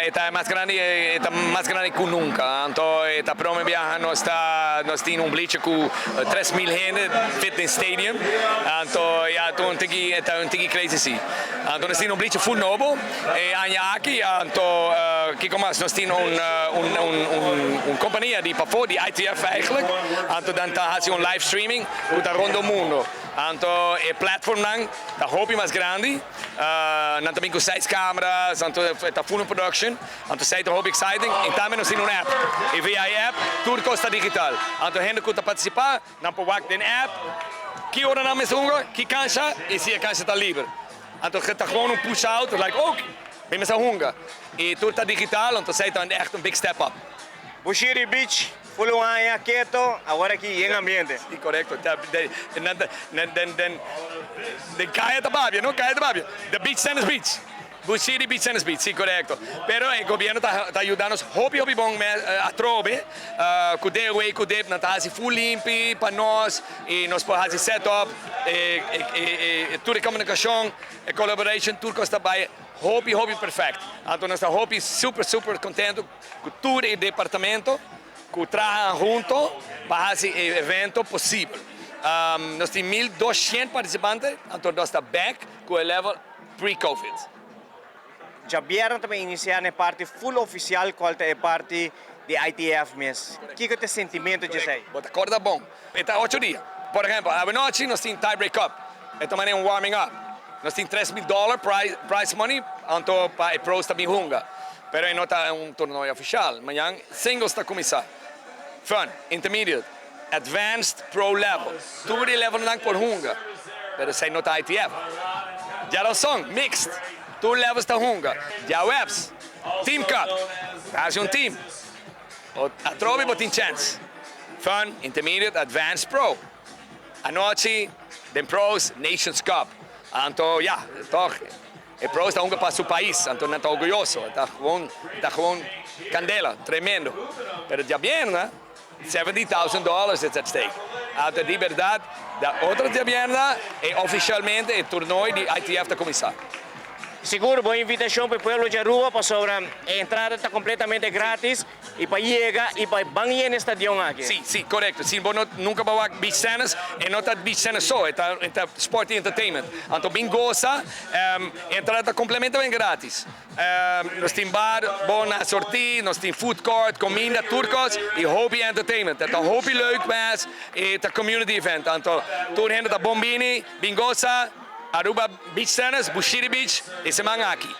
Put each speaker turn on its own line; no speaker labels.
Está más grande que nunca. Entonces, esta prome viaja nós temos bleacher com 3.000 gente, fitness stadium. Então, ja, toen tiki crazy zie. Então, nós temos bleacher full novo. Aqui, então, que como nós temos companhia de para de ITF eigenlijk. Então, dan faz live streaming para rondom mundo. Então, a plataforma da hopi mais grande. Nós também com 6 câmeras, então está full production. Então, sai da hobby exciting. E também nós temos uma app. E via a app, tudo custa digital. Então, a gente que participar, não pode ver na app. Que hora não é hunger, que cansa, e se a cansa está livre. Então, está gewoon push-out, like, oh, ben met hunger. E tudo está digital, então sai dan echt big step up.
Bushiri Beach, full one quieto, agora aqui em ambiente.
Sim, correto. De caia da Babia, não caia da Babia. The Beach Tennis Beach. Bushiri Beach Tennis Beach, sim, correto. Pero o governo está ajudando-nos, hopi bom a trove, com o way, com o dep, não está full limpo para nós, e nós podemos fazer setup, toda a comunicação, a collaboration, tudo que está bem. Hopi perfeito. Então nós estamos super contentes com todo o departamento, que trabalham junto para fazer o evento possível. Nós temos 1.200 participantes, então nós estamos back com o level pre-Covid.
Já vieram também iniciar na parte full oficial, qual é a parte de ITF mesmo. O que é o sentimento de você?
Bota corda bom. Está 8 dias. Por exemplo, a noite nós temos tie break up. Também é warming up. Nós temos $3.000 prize money, então para o pros também hunga. Pero não está torneio oficial. Amanhã, singles está começar. Fun, intermediate, advanced, pro level. Tudo level não por hunga. Pero sei não está ITF. Já não são, mixed. Tudo levels está hunga. Já webs, team cup. Faz team. A trove tem chance. Fun, intermediate, advanced, pro. A noite, then pros, Nations Cup. Então, ja, toch, o pro está para o país, então não está orgulhoso, está gewoon candela, tremendo. Mas já bem, né? $70,000 is at stake. Então, de verdade, da outra de bem, é oficialmente o torneio de ITF da começar.
Seguro, boa invitação para o povo de Aruba, para sobre a entrada está completamente grátis e para chegar e para banhar no estádio aqui.
Sim, correto. Sim, nunca vai beach tennis e não está beach tennis só, está sport e entertainment. Então, bem gosta, a entrada está completamente grátis. Nós temos bar, boa sortie, nós temos food court, comida, turcos e hobby entertainment. Então, hobby leuk mas e está community event. Então, tudo gente está bombini, bem gosta. Aruba Beach Tennis, Bushiri Beach e siman aqui.